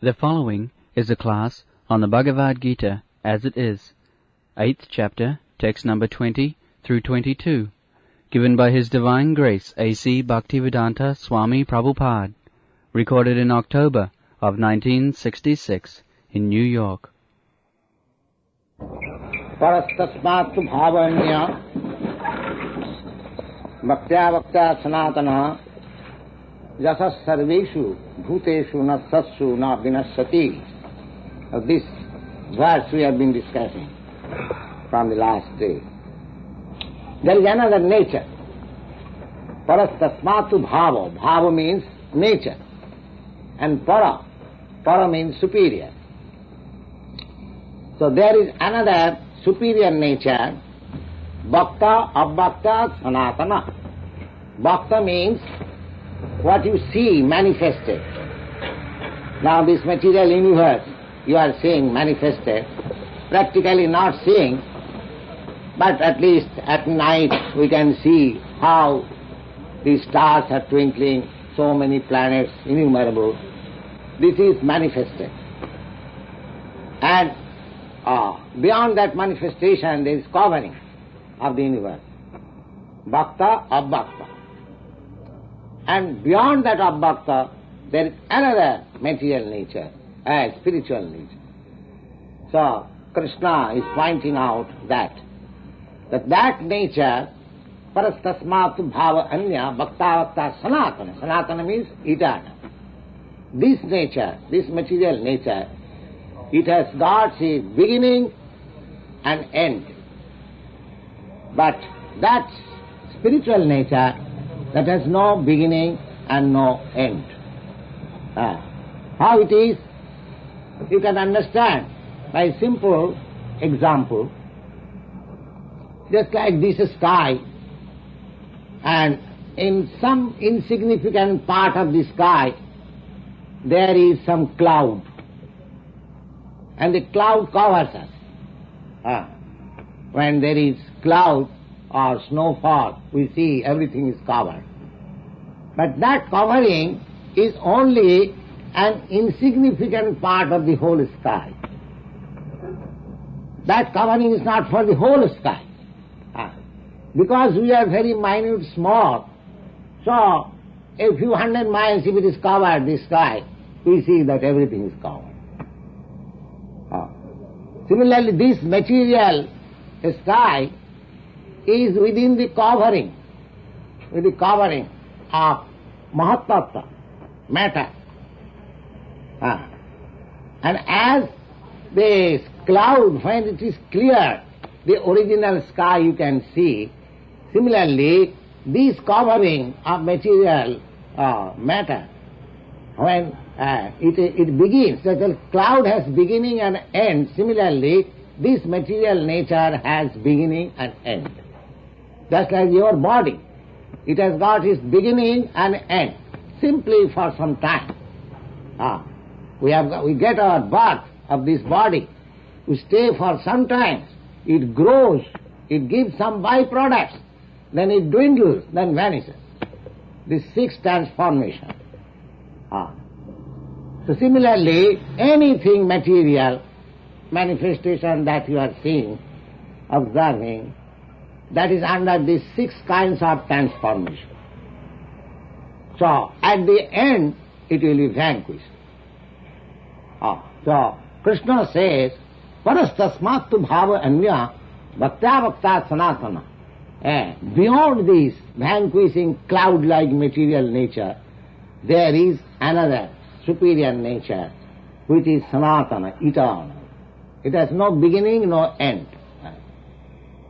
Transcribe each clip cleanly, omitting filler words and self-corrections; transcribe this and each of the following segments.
The following is a class on the Bhagavad Gita as it is, 8th chapter, text number 20 through 22, given by His Divine Grace A.C. Bhaktivedanta Swami Prabhupada, recorded in October of 1966 in New York. परस्तस्मात्तु भावन्य भक्त्या भक्त्या सनातनः यशः सर्वेषु भूतेषु न सत्सु न विनश्यति. This verse we have been discussing from the last day. There is another nature. Parastasmatu bhava. Bhava means nature. And para means superior. So there is another superior nature, bhakta, abhakta, sanatana. Bhakta means what you see manifested. Now this material universe you are seeing manifested, practically not seeing, but at least at night we can see how the stars are twinkling, so many planets, innumerable. This is manifested. And beyond that manifestation there is covering of the universe. Bhakta, abhakta. And beyond that abhakta there is another material nature, spiritual nature. So Krishna is pointing out that nature, parastasmatu bhava anya bhakta bhakta sanatana. Sanatana means eternal. This nature, this material nature, it has got a beginning and end. But that spiritual nature that has no beginning and no end. How it is, you can understand by a simple example. Just like this sky, and in some insignificant part of the sky there is some cloud, and the cloud covers us. When there is cloud or snowfall, we see everything is covered. But that covering is only an insignificant part of the whole sky. That covering is not for the whole sky. Because we are very minute, small, so a few hundred miles if it is covered, the sky, we see that everything is covered. Similarly, this material sky is within the covering of Mahatattva, matter. And as the cloud, when it is clear, the original sky you can see, similarly, this covering of material matter, when it begins, the cloud has beginning and end, similarly, this material nature has beginning and end. Just like your body, it has got its beginning and end, simply for some time. We get our birth of this body, we stay for some time, it grows, it gives some byproducts, then it dwindles, then vanishes. This sixth transformation. So similarly, anything material, manifestation that you are seeing, observing, that is under these six kinds of transformation. So at the end, it will be vanquished. So Krishna says, parastasmatu bhava anya bhaktya bhakta sanatana. Beyond this vanquishing cloud-like material nature, there is another superior nature, which is sanatana, eternal. It has no beginning, no end.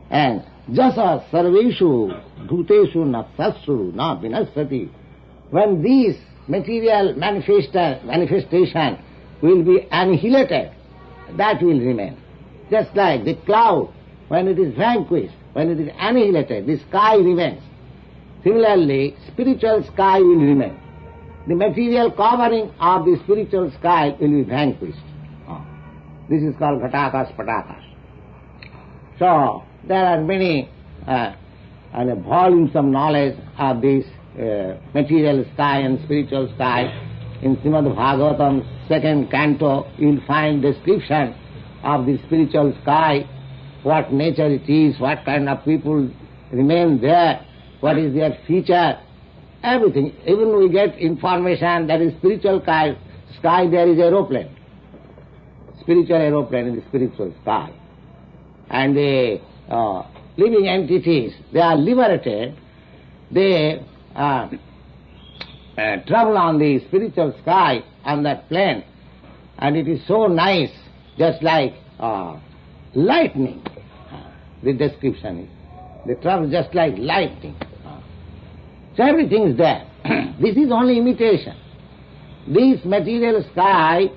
And jasa sarveshu bhuteshu na satsu na vinasati. When this material manifestation will be annihilated, that will remain. Just like the cloud, when it is vanquished, when it is annihilated, the sky remains. Similarly, spiritual sky will remain. The material covering of the spiritual sky will be vanquished. This is called ghatakas patakas. So, there are many volumes of knowledge of this material sky and spiritual sky, In Srimad Bhagavatam, 2nd canto, you will find description of the spiritual sky, what nature it is, what kind of people remain there, what is their feature, everything. Even we get information that in spiritual sky there is aeroplane, spiritual aeroplane in the spiritual sky. And the living entities, they are liberated, they travel on the spiritual sky on that plane, and it is so nice, just like lightning. The description is, they travel just like lightning. So everything is there. This is only imitation. This material sky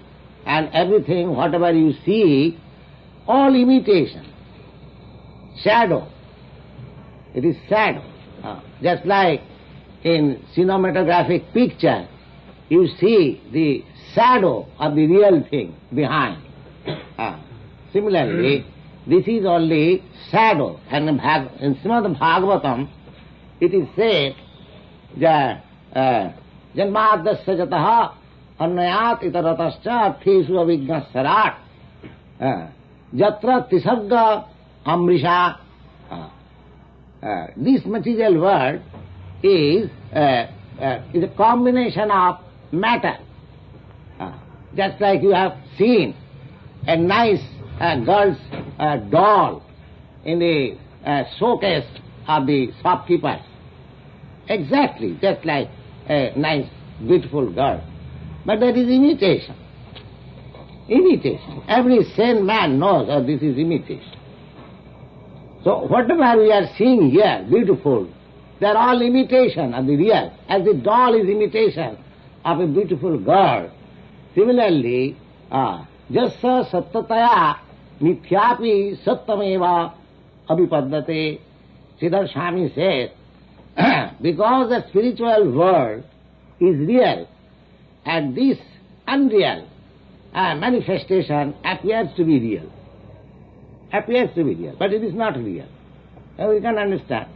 and everything, whatever you see, all imitation. Shadow. It is shadow. Just like in cinematographic picture, you see the shadow of the real thing behind. Similarly, this is only shadow. And in Srimad Bhagavatam, it is said that Janmadasya jataha annayat itaratascha arthesu avignasarat jatra tisagga amrisha. This material world is a combination of matter. Just like you have seen a nice girl's doll in the showcase of the shopkeepers. Exactly, just like a nice, beautiful girl. But that is imitation. Imitation. Every sane man knows that this is imitation. So whatever we are seeing here, beautiful, they are all imitation of the real. As the doll is imitation of a beautiful girl, similarly, jassa sattataya mithyapi sattameva abhipaddate. Siddhar Swami says, because the spiritual world is real, and this unreal manifestation appears to be real. Appears to be real, but it is not real. Now we can understand.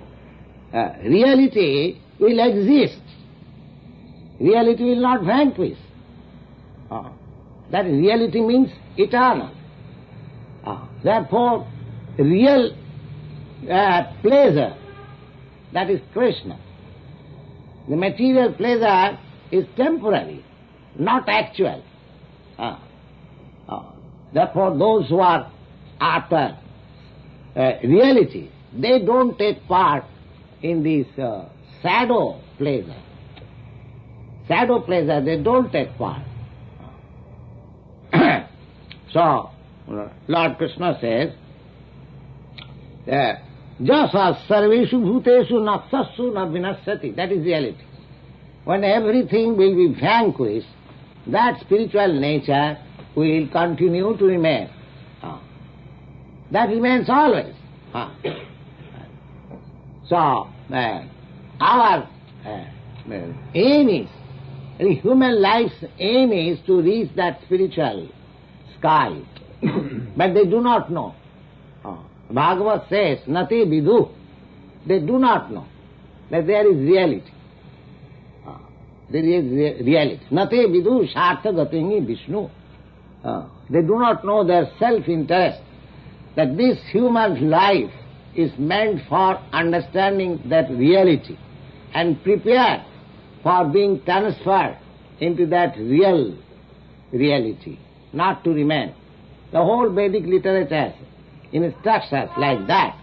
Reality will exist. Reality will not vanquish. That reality means eternal. Therefore, real pleasure, that is Krishna. The material pleasure is temporary, not actual. Therefore, those who are after reality, they don't take part in this shadow pleasure. Shadow pleasure, they don't take part. So, Lord Krishna says, Jasa sarveshu bhuteshu naksassu na vinasyati. That is reality. When everything will be vanquished, that spiritual nature will continue to remain. That remains always. So, our aim is, the human life's aim is to reach that spiritual sky. But they do not know. Bhagavat says, Nati vidu. They do not know that there is reality. There is reality. Nati vidu shartha gatingi Vishnu. They do not know their self-interest, that this human life is meant for understanding that reality and prepared for being transferred into that real reality, not to remain. The whole Vedic literature instructs us like that.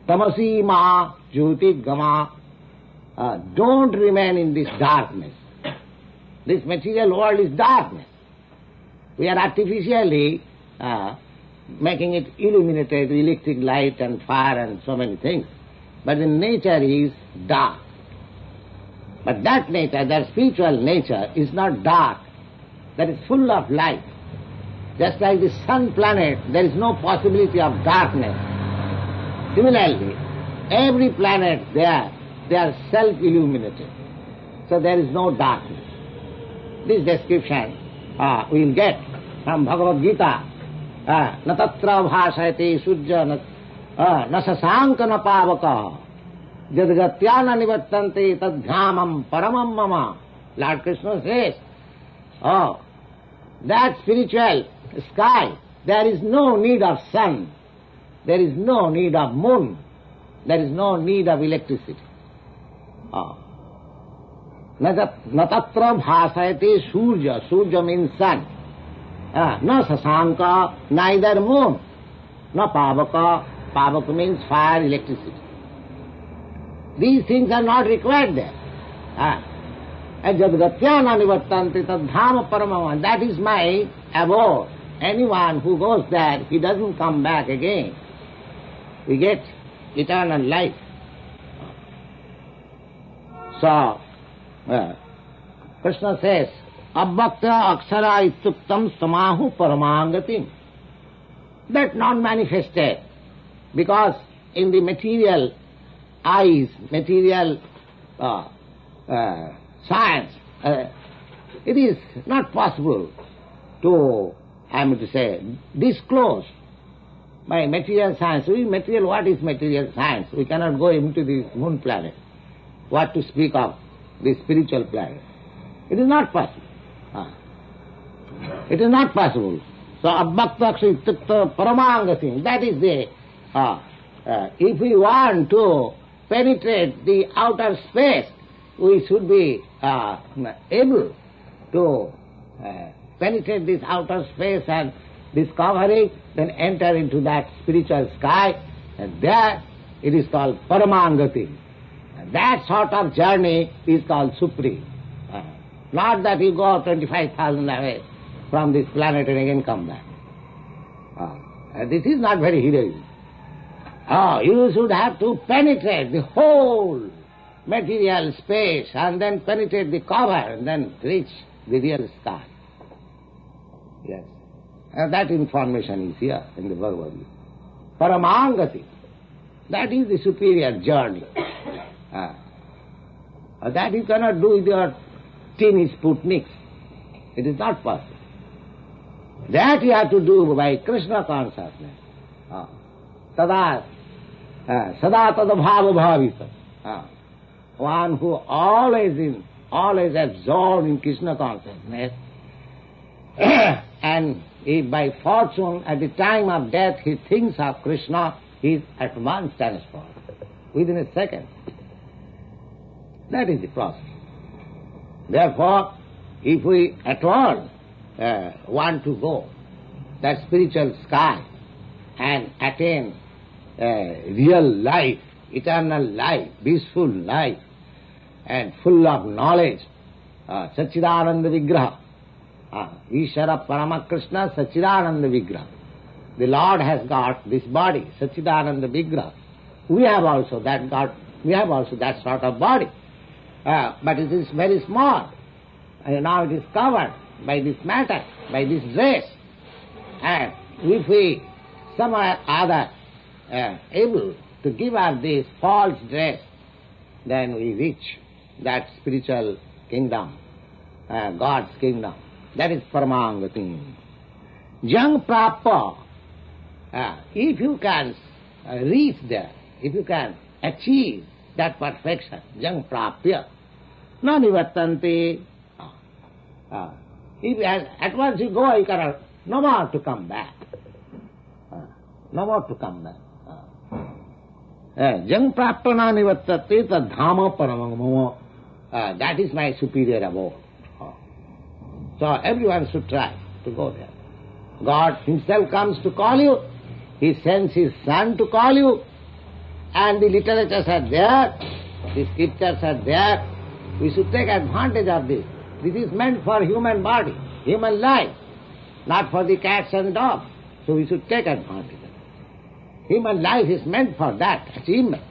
Tamasi ma jyoti gama. Don't remain in this darkness. This material world is darkness. We are artificially making it illuminated with electric light and fire and so many things. But the nature is dark. But that nature, that spiritual nature, is not dark. That is full of light. Just like the sun planet, there is no possibility of darkness. Similarly, every planet there, they are self-illuminated. So there is no darkness. This description we will get from Bhagavad Gita. Na tatra bhasayate sujya na sasanka na pavaka jadgatyana nivattante tadhyamam paramam mama Lord Krishna says, oh, that spiritual sky, there is no need of sun, there is no need of moon, there is no need of electricity. Oh. Na tatra bhasayate surya, surya means sun. Na sasanka, neither moon, na pavaka, pavaka means fire, electricity. These things are not required there. Jadgatyana nivartanti tad dhama paramama. That is my abode. Anyone who goes there, he doesn't come back again. We get eternal life. So, Krishna says, Abbakta akshara ittuktam samahu paramangatim. That non-manifested, because in the material eyes, material science, it is not possible to, disclose by material science. What is material science? We cannot go into the moon planet. What to speak of the spiritual planet? It is not possible. It is not possible. So, abbakta akshara paramangatim, that is the, if we want to penetrate the outer space, we should be able to penetrate this outer space and discover it, then enter into that spiritual sky, and there it is called paramangati. That sort of journey is called supreme. Not that you go 25,000 away from this planet and again come back. This is not very heroic. You should have to penetrate the whole material space and then penetrate the cover and then reach the real sky. Yes. And that information is here in the Bhagavad Gita. Paramangati. That is the superior journey. That you cannot do with your teeny Sputniks. It is not possible. That you have to do by Krishna consciousness. Sada tada bhava bhavita. One who always absorbed in Krishna consciousness, and if by fortune at the time of death he thinks of Krishna, he is at once transformed, within a second. That is the process. Therefore, if we at all want to go that spiritual sky and attain real life, eternal life, peaceful life, and full of knowledge, Satchidananda Vigraha, Ishvara Paramakrishna Satchidananda Vigraha. The Lord has got this body, Satchidananda Vigraha. We have also that sort of body. But it is very small. And now it is covered by this matter, by this dress. And if we somehow or other able to give up this false dress, then we reach that spiritual kingdom, God's kingdom. That is Paramangati. Jang Prappa, if you can reach there, if you can achieve that perfection, Jang Prapya, na nivartanti. If at once you go, you cannot, no more to come back. No more to come back. Jang prapana nivartate tad dhama paramangamo. That is my superior abode. So everyone should try to go there. God himself comes to call you. He sends his son to call you. And the literatures are there. The scriptures are there. We should take advantage of this. This is meant for human body, human life, not for the cats and dogs. So we should take advantage of it. Human life is meant for that achievement.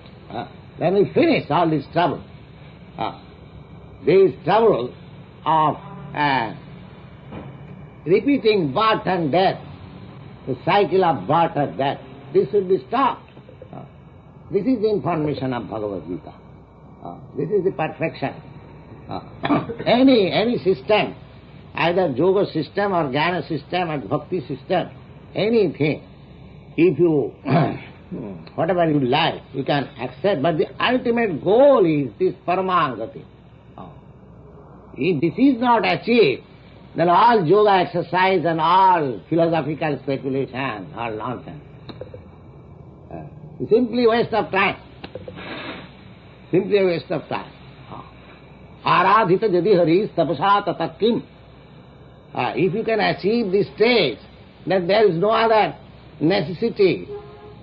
Then we finish all this trouble. This trouble of repeating birth and death, the cycle of birth and death, this should be stopped. This is the information of Bhagavad Gita. This is the perfection. Any system, either yoga system or jnana system or bhakti system, anything, if you, whatever you like, you can accept, but the ultimate goal is this paramangati. If this is not achieved, then all yoga exercise and all philosophical speculation are nonsense. Simply waste of time. Simply a waste of time. Aradhita jadi haris tapasa tata kim. If you can achieve this stage, then there is no other necessity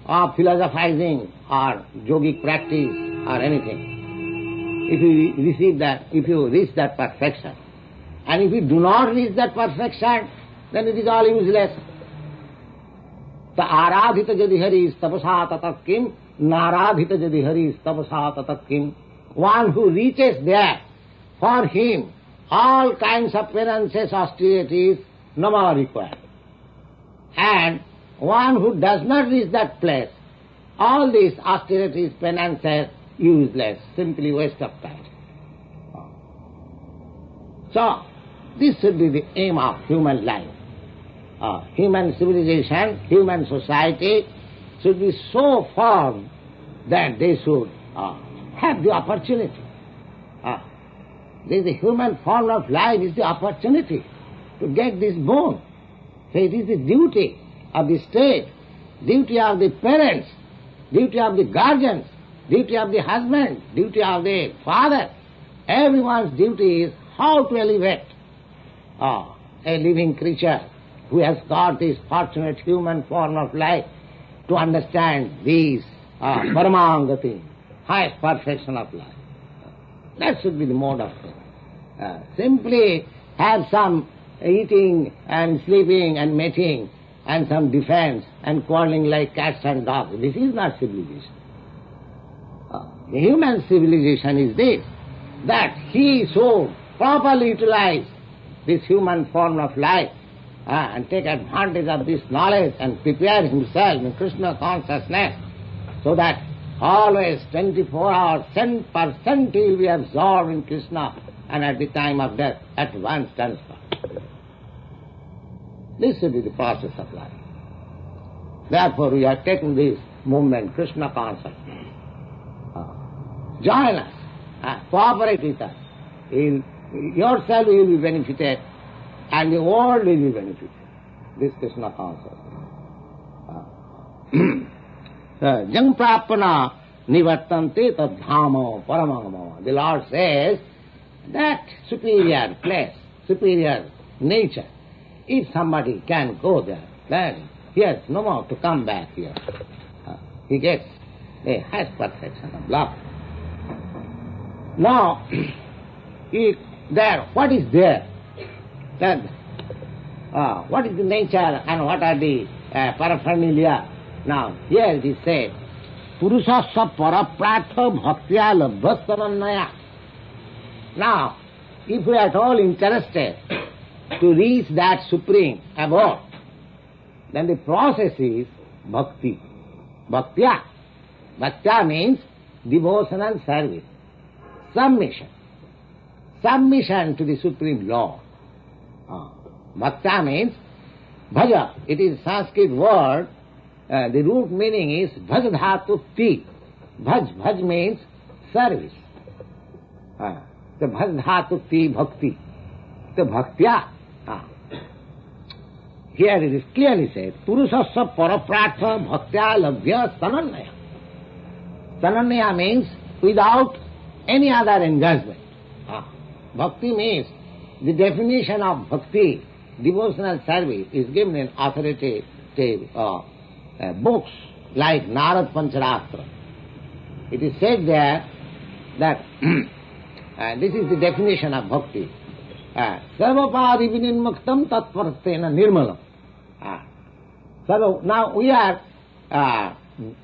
of philosophizing or yogic practice or anything. If you reach that perfection. And if you do not reach that perfection, then it is all useless. The aradhita jadi haris tapasa tata kim, naradhita jadi haris tapasa tata kim. One who reaches there, for him, all kinds of penances, austerities, no more required. And one who does not reach that place, all these austerities, penances, useless, simply waste of time. So, this should be the aim of human life. Human civilization, human society should be so formed that they should have the opportunity. The human form of life is the opportunity to get this boon. So it is the duty of the state, duty of the parents, duty of the guardians, duty of the husband, duty of the father. Everyone's duty is how to elevate a living creature who has got this fortunate human form of life to understand these paramangati, highest perfection of life. That should be the mode of things. Simply have some eating and sleeping and mating and some defense and quarreling like cats and dogs. This is not civilization. The human civilization is this, that he should properly utilize this human form of life and take advantage of this knowledge and prepare himself in Krishna consciousness so that always 24 hours, 10% he will be absorbed in Krishna and at the time of death at once transferred. This should be the process of life. Therefore we are taking this movement, Krishna consciousness. Join us, cooperate with us. Yourself will be benefited and the world will be benefited. This Krishna consciousness. Jang prapana nivartante tad dhamo paramagamo. The Lord says that superior place, superior nature, if somebody can go there, then he has no more to come back here. He gets a highest perfection of love. Now, what is there? Then, what is the nature and what are the paraphernalia? Now, here it is said, Purusasya parapratha bhaktya labhastanannaya. Now, if we are at all interested to reach that supreme abode, then the process is bhakti. Bhaktya. Bhaktya means devotion and service. Submission. Submission to the Supreme Lord. Bhaktya means bhaja. It is a Sanskrit word. The root meaning is bhaj dhatu ti. Bhaj. Bhaj means service. The bhaj dhatu ti bhakti. The bhaktya. Here it is clearly said, Purusasya parapratha bhaktya labhya sanannaya. Sanannaya means without any other engagement. Bhakti means, the definition of bhakti, devotional service, is given in authoritative books like Narad Pancharatra. It is said there that this is the definition of bhakti. Sarvapadi vinimuktam tatvartena nirmalam. So now we are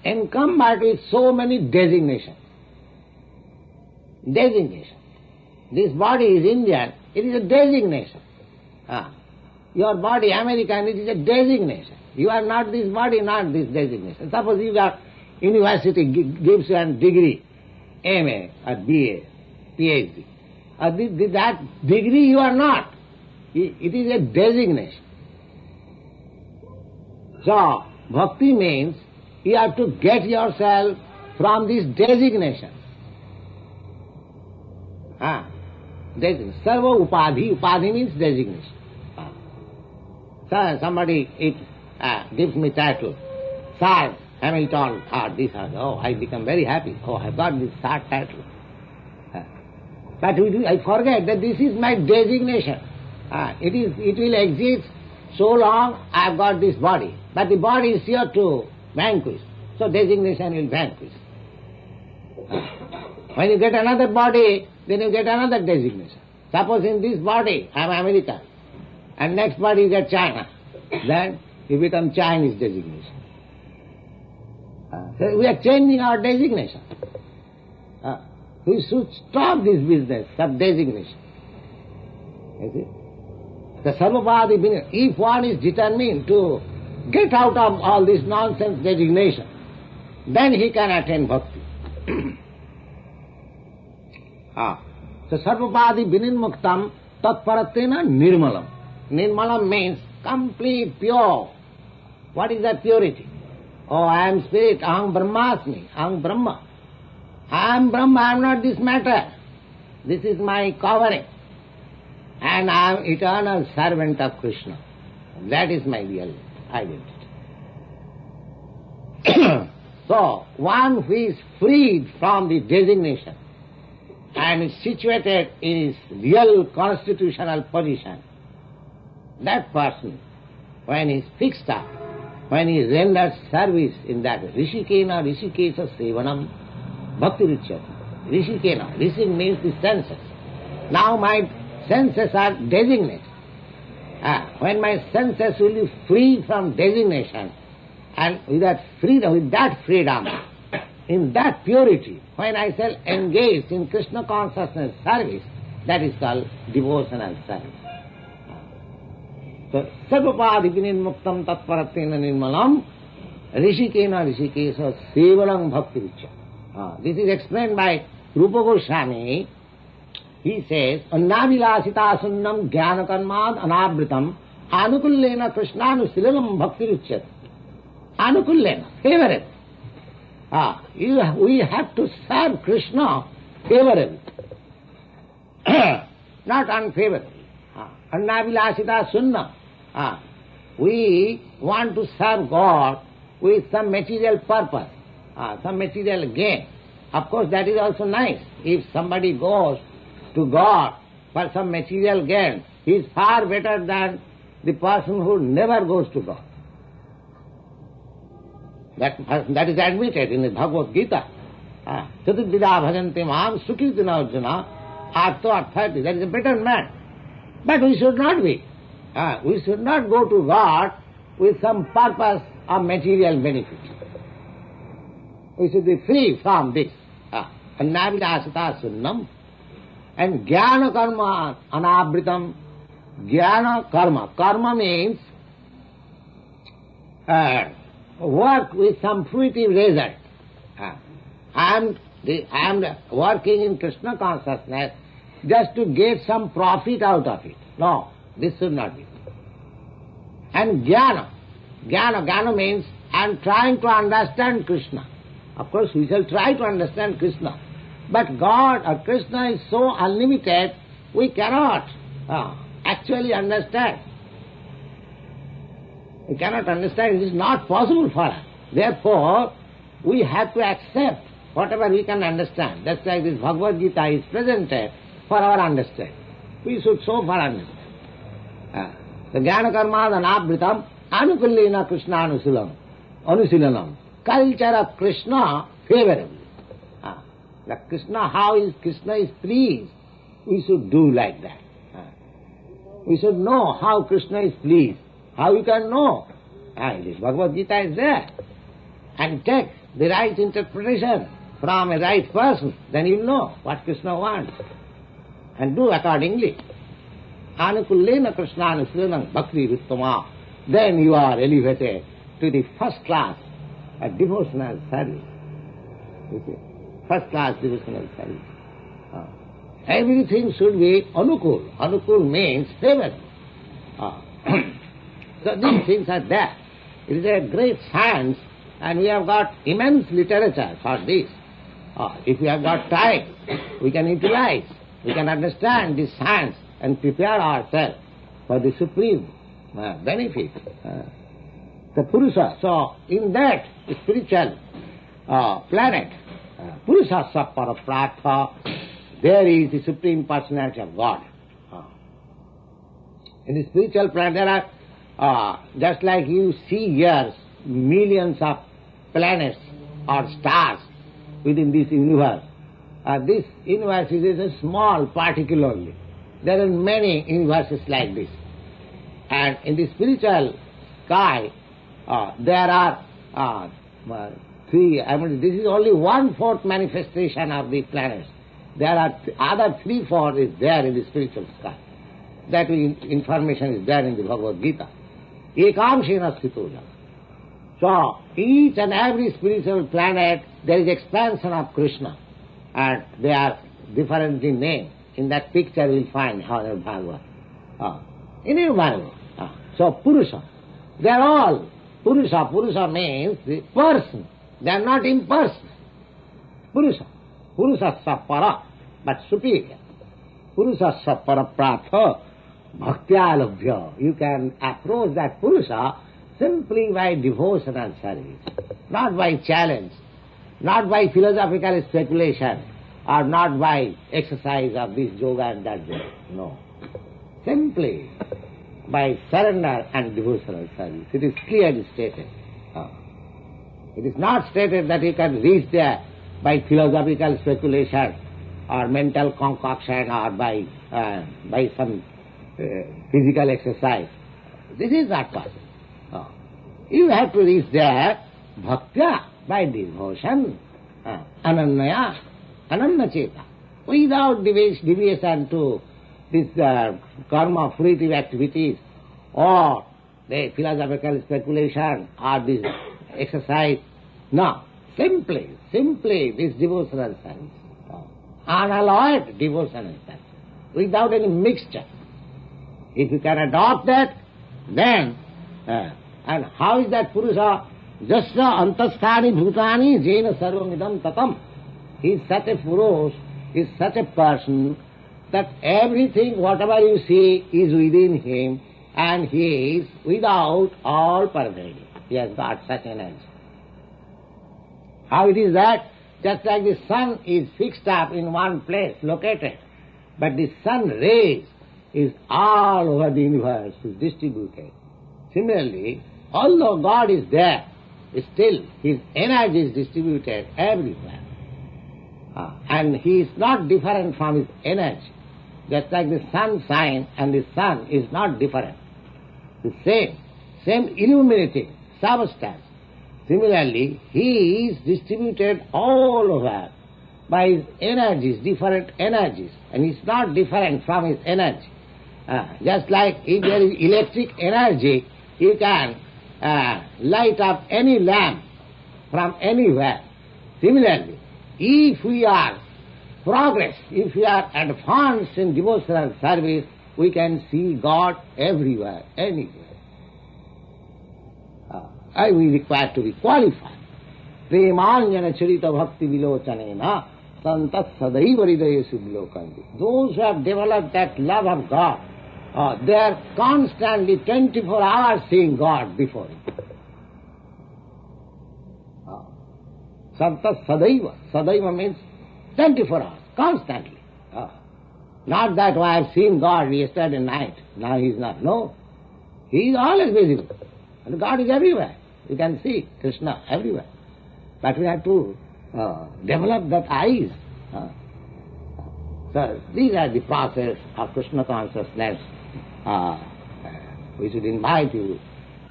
encumbered with so many designations. Designation. This body is Indian, it is a designation. Your body American, it is a designation. You are not this body, not this designation. Suppose you got university gives you a degree, MA or BA, PhD. That degree you are not. It is a designation. So, bhakti means you have to get yourself from this designation. Sarva upadhi. Upadhi means designation. So somebody gives me title, Sir Hamilton, or this or that. Oh, I become very happy. Oh, I got this Sir title. But I forget that this is my designation. It will exist so long I have got this body. But the body is here to vanquish. So designation will vanquish. When you get another body, then you get another designation. Suppose in this body I am American, and next body you get China. Then you become Chinese designation. So we are changing our designation. We should stop this business of designation. You see? The Sarvapadi Vinaya, if one is determined to get out of all this nonsense designation, then he can attain bhakti. So Sarvapadi Vinimuktam Tatparatena Nirmalam. Nirmalam means complete, pure. What is that purity? Oh, I am spirit, Aham Brahmasmi, Aham Brahma. I am Brahma, I am not this matter. This is my covering. And I am eternal servant of Krishna. That is my real identity. So, one who is freed from the designation and is situated in his real constitutional position, that person, when he is fixed up, when he renders service in that Rishikena Rishikesa Sevanam Bhakti Ruchyate. Rishikena, Rishi means the senses. Now my senses are designated. When my senses will be free from designation, and with that freedom, in that purity, when I shall engage in Krishna consciousness service, that is called devotional service. So, Sarvapadi Vinimuktam Tatparatena Nirmalam Rishikena Rishikesa Sevalam Bhakti Ruchyate. This is explained by Rupa Goswami. He says, Annavilasita sunnam jnanakarmad anabritam anukullena krishnanusililam bhakti ruchyate. Anukullena, favorable. We have to serve Krishna favorably, not unfavorably. Annavilasita sunnam. We want to serve God with some material purpose, some material gain. Of course, that is also nice. If somebody goes to God for some material gain, he is far better than the person who never goes to God. That is admitted in the Bhagavad Gita. Chaturdida bhajante mam sukritina arjuna artho arthati. That is a better man. But we should not be. We should not go to God with some purpose of material benefit. We should be free from this. Annavilasita sunnam. And jnana karma anabritam. Jnana karma. Karma means work with some fruitive result. I am working in Krishna consciousness just to get some profit out of it. No, this should not be. And jnana means I am trying to understand Krishna. Of course, we shall try to understand Krishna. But God or Krishna is so unlimited, we cannot actually understand. We cannot understand. It is not possible for us. Therefore, we have to accept whatever we can understand. That's why this Bhagavad Gita is presented for our understanding. We should so far understand. The jnana karma anabritam anukullena Krishna anusilanam. Culture of Krishna favorably. The Krishna, Krishna is pleased, we should do like that. We should know how Krishna is pleased. How you can know? This Bhagavad Gita is there. And take the right interpretation from a right person, then you know what Krishna wants. And do accordingly. Anukullena Krishna anusilanam bhakti ruttama. Then you are elevated to the first class devotional service. You see? First class devotional service. Everything should be anukul. Anukul means favorable. So these things are there. It is a great science, and we have got immense literature for this. If we have got time, we can utilize we can understand this science and prepare ourselves for the supreme benefit. The Purusha. So in that spiritual planet, Purusha Sappara Pratha, there is the Supreme Personality of God. In the spiritual planet there are, just like you see here, millions of planets or stars within this universe. This universe is a small particle only. There are many universes like this. And in the spiritual sky, there are three, this is only 1/4 manifestation of the planets. There are other 3/4 is there in the spiritual sky. That information is there in the Bhagavad Gita. Ekamshena sthito jana. So, each and every spiritual planet, there is expansion of Krishna. And they are different in name. In that picture we will find how they are Bhagavad. Innumerable. So, Purusha. They are all Purusha. Purusha means the person. They are not impersonal. Purusha. Purusha Sappara, but superior. Purusha Sappara Pratha Bhaktya Labhya. You can approach that Purusha simply by devotion and service, not by challenge, not by philosophical speculation, or not by exercise of this yoga and that yoga. No. Simply by surrender and devotional service. It is clearly stated. It is not stated that you can reach there by philosophical speculation or mental concoction or by some physical exercise. This is not possible. You have to reach there bhaktya, by devotion, ananyaya, ananyacheta, without deviation to this karma fruitive activities or the philosophical speculation or this exercise. No, simply this devotional service, unalloyed devotional service, without any mixture. If you can adopt that, then, and how is that Purusha? Jasya antasthani bhutani jena sarvamidam tatam. He is such a Purush, he is such a person that everything, whatever you see, is within him, and he is without all pervading. He has got such energy. How it is that? Just like the sun is fixed up in one place, located, but the sun rays is all over the universe, is distributed. Similarly, although God is there, still his energy is distributed everywhere. And he is not different from his energy. Just like the sun shines and the sun is not different. The same illuminating substance. Similarly, he is distributed all over by his energies, different energies, and he is not different from his energy. Just like if there is electric energy, you can light up any lamp from anywhere. Similarly, if we are if we are advanced in devotional service, we can see God everywhere, anywhere. We require to be qualified. Premanjana charita bhakti vilochanena santat sadaiva hridayesu vilokanti. Those who have developed that love of God, they are constantly 24 hours seeing God before him. Santat sadaiva. Sadaiva means 24 hours, constantly. Not that I have seen God yesterday night, now he is not. No. He is always visible. And God is everywhere. You can see Krishna everywhere. But we have to develop that eyes. So these are the process of Krishna consciousness. We should invite you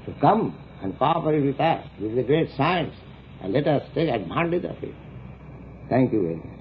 to come and cooperate with us. This is a great science. And let us take advantage of it. Thank you very much.